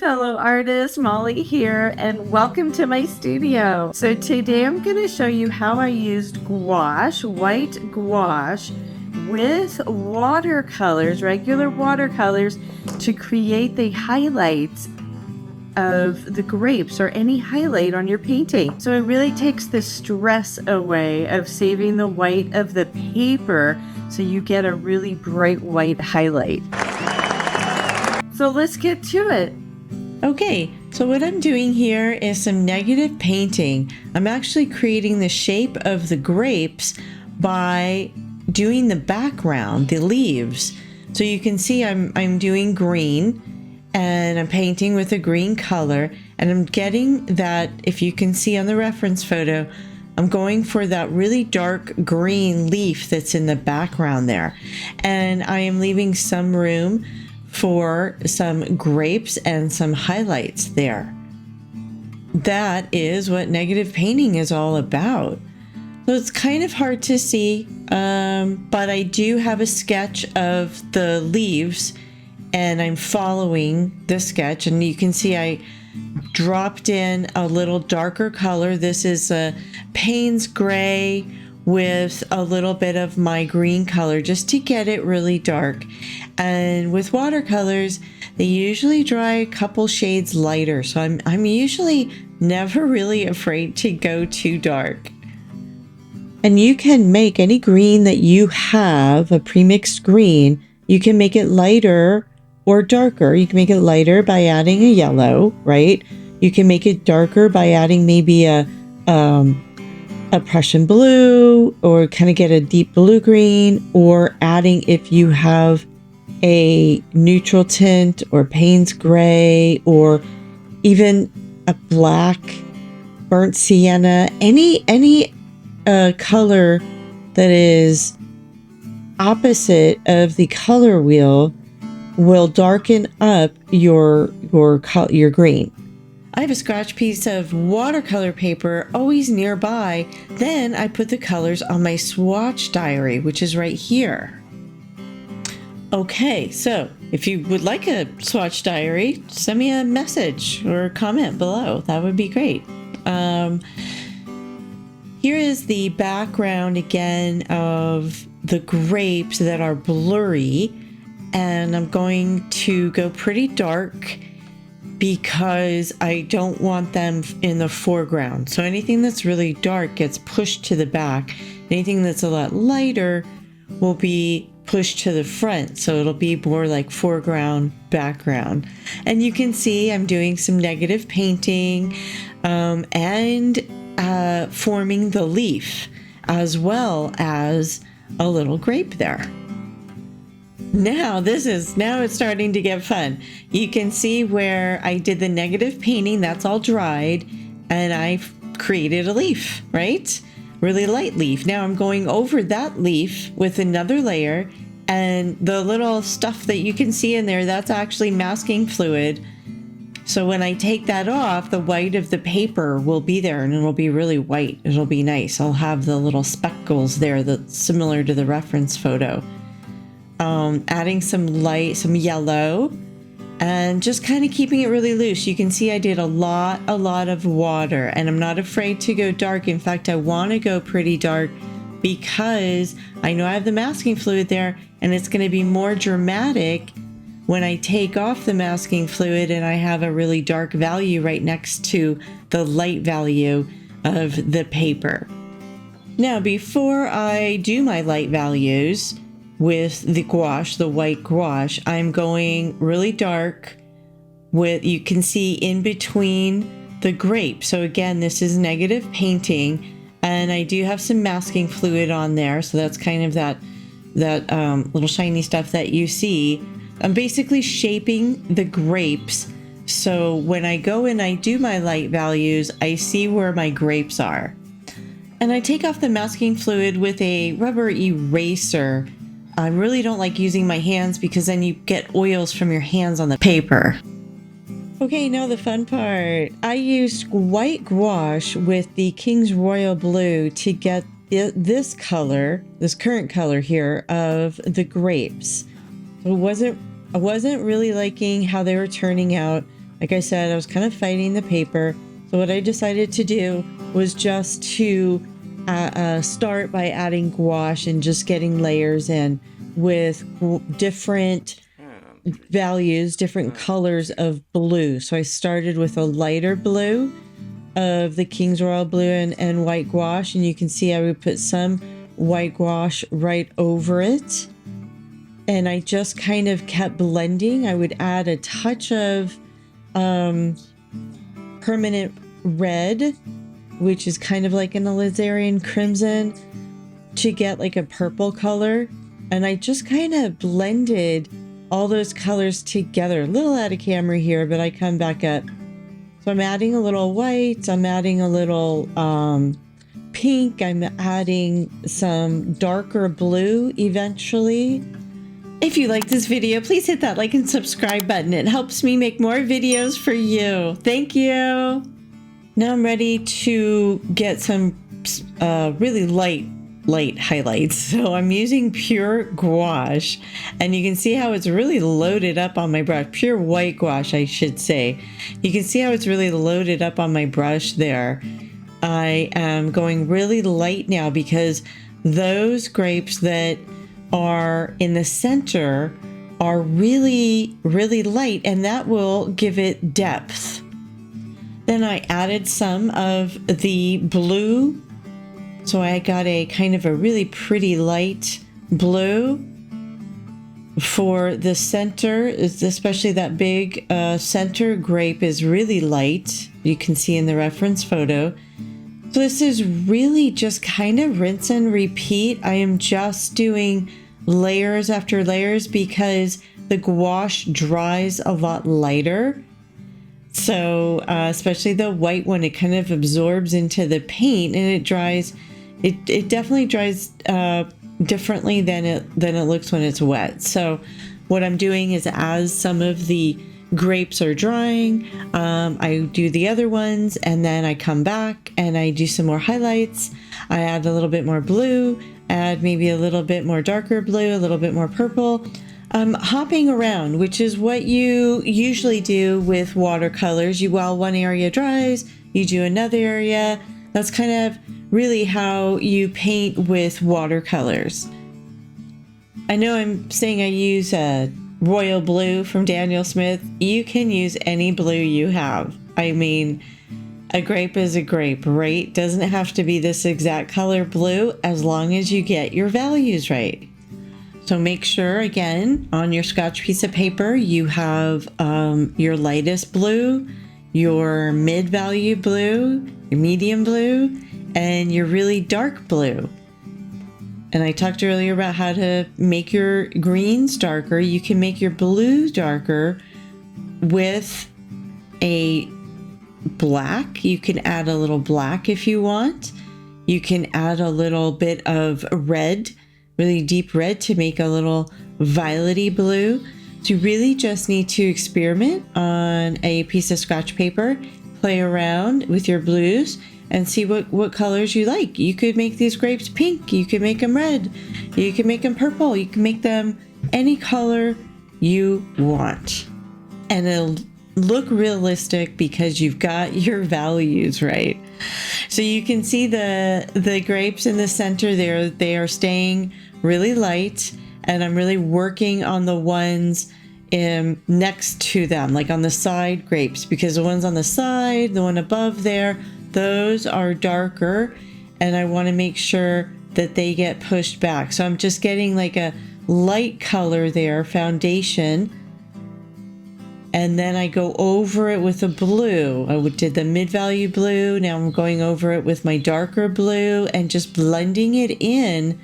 fellow artists, Molly here, and welcome to my studio. So today I'm going to show you how I used gouache, white gouache, with watercolors, regular watercolors, to create the highlights of the grapes or any highlight on your painting. So it really takes the stress away of saving the white of the paper so you get a really bright white highlight. So let's get to it. Okay, so what I'm doing here is some negative painting. I'm actually creating the shape of the grapes by doing the background, the leaves. So you can see I'm doing green and I'm painting with a green color, and I'm getting that, if you can see on the reference photo, I'm going for that really dark green leaf that's in the background there. And I am leaving some room for some grapes and some highlights there. That is what negative painting is all about. So it's kind of hard to see, but I do have a sketch of the leaves and I'm following the sketch, and you can see I dropped in a little darker color. This is a Payne's gray with a little bit of my green color just to get it really dark. And with watercolors, they usually dry a couple shades lighter, so I'm usually never really afraid to go too dark. And you can make any green that you have, a premixed green, you can make it lighter or darker. You can make it lighter by adding a yellow, right? You can make it darker by adding maybe a Prussian blue, or kind of get a deep blue green, or adding, if you have a neutral tint or Payne's gray, or even a black, burnt sienna, any color that is opposite of the color wheel will darken up your green. I have a scratch piece of watercolor paper always nearby. Then I put the colors on my swatch diary, which is right here. Okay, so if you would like a swatch diary, send me a message or comment below. That would be great. Here is the background again of the grapes that are blurry, and I'm going to go pretty dark because I don't want them in the foreground. So anything that's really dark gets pushed to the back. Anything that's a lot lighter will be pushed to the front. So it'll be more like foreground, background. And you can see I'm doing some negative painting and forming the leaf, as well as a little grape there. Now it's starting to get fun. You can see where I did the negative painting, that's all dried, and I've created a leaf, right? Really light leaf. Now I'm going over that leaf with another layer, and the little stuff that you can see in there, that's actually masking fluid. So when I take that off, the white of the paper will be there, and it'll be really white. It'll be nice. I'll have the little speckles there that's similar to the reference photo. Adding some light, some yellow, and just kind of keeping it really loose. You can see I did a lot of water, and I'm not afraid to go dark. In fact, I want to go pretty dark because I know I have the masking fluid there, and it's going to be more dramatic when I take off the masking fluid and I have a really dark value right next to the light value of the paper. Now, before I do my light values with the gouache, the white gouache, I'm going really dark with, you can see in between the grape. So again, this is negative painting, and I do have some masking fluid on there. So that's kind of that little shiny stuff that you see. I'm basically shaping the grapes. So when I go and I do my light values, I see where my grapes are. And I take off the masking fluid with a rubber eraser. I really don't like using my hands because then you get oils from your hands on the paper. Okay, now the fun part. I used white gouache with the King's Royal Blue to get this color, this current color here of the grapes. I wasn't really liking how they were turning out Like I said, I was kind of fighting the paper. So what I decided to do was just to start by adding gouache and just getting layers in with different values, different colors of blue. So I started with a lighter blue of the King's Royal Blue and white gouache, and you can see I would put some white gouache right over it, and I just kind of kept blending. I would add a touch of permanent red, which is kind of like an alizarin crimson, to get like a purple color, and I just kind of blended all those colors together. A little out of camera here, but I come back up. So I'm adding a little white, I'm adding a little pink, I'm adding some darker blue eventually. If you like this video, please hit that like and subscribe button. It helps me make more videos for you. Thank you. Now I'm ready to get some really light highlights. So I'm using pure gouache, and you can see how it's really loaded up on my brush. Pure white gouache, I should say. You can see how it's really loaded up on my brush there. I am going really light now because those grapes that are in the center are really light, and that will give it depth. Then I added some of the blue. So I got a kind of a really pretty light blue for the center, especially that big center grape is really light. You can see in the reference photo. So this is really just kind of rinse and repeat. I am just doing layers after layers because the gouache dries a lot lighter. So especially the white one, it kind of absorbs into the paint, and it dries. It definitely dries differently than it looks when it's wet. So what I'm doing is, as some of the grapes are drying, I do the other ones, and then I come back and I do some more highlights. I add a little bit more blue, add maybe a little bit more darker blue, a little bit more purple. Hopping around, which is what you usually do with watercolors. While one area dries, you do another area. That's kind of really how you paint with watercolors. I know I'm saying I use a royal blue from Daniel Smith. You can use any blue you have. I mean, a grape is a grape, right? Doesn't have to be this exact color blue, as long as you get your values right. So make sure, again, on your scotch piece of paper, you have your lightest blue, your mid-value blue, your medium blue, and your really dark blue. And I talked earlier about how to make your greens darker. You can make your blues darker with a black. You can add a little black if you want. You can add a little bit of red, really deep red, to make a little violety blue. So you really just need to experiment on a piece of scotch paper, play around with your blues, and see what colors you like. You could make these grapes pink, you could make them red, you can make them purple, you can make them any color you want. And it'll look realistic because you've got your values right. So you can see the grapes in the center there, they are staying really light, and I'm really working on the ones next to them, like on the side grapes, because the ones on the side, the one above there, those are darker, and I want to make sure that they get pushed back. So I'm just getting like a light color there, foundation, and then I go over it with a blue. I did the mid-value blue, now I'm going over it with my darker blue and just blending it in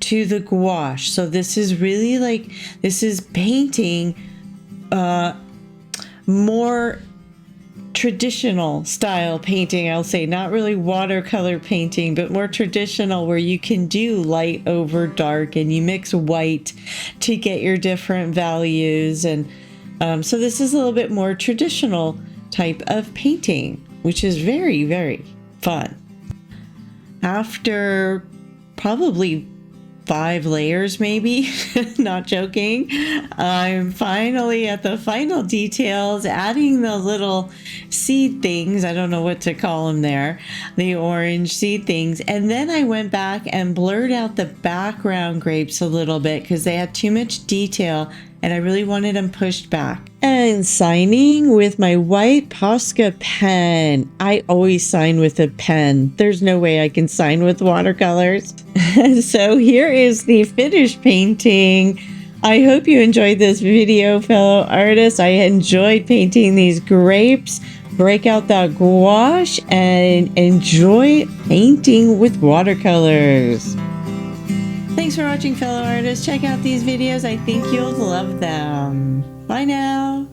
to the gouache. So this is really like, this is painting more traditional style painting, I'll say. Not really watercolor painting, but more traditional, where you can do light over dark and you mix white to get your different values. And so this is a little bit more traditional type of painting, which is very fun. After probably 5 layers maybe. Not joking. I'm finally at the final details, adding the little seed things. I don't know what to call them there, the orange seed things. And then I went back and blurred out the background grapes a little bit because they had too much detail and I really wanted them pushed back. And signing with my white Posca pen. I always sign with a pen. There's no way I can sign with watercolors. So here is the finished painting. I hope you enjoyed this video, fellow artists. I enjoyed painting these grapes. Break out that gouache and enjoy painting with watercolors. Thanks for watching, fellow artists. Check out these videos. I think you'll love them. Bye now.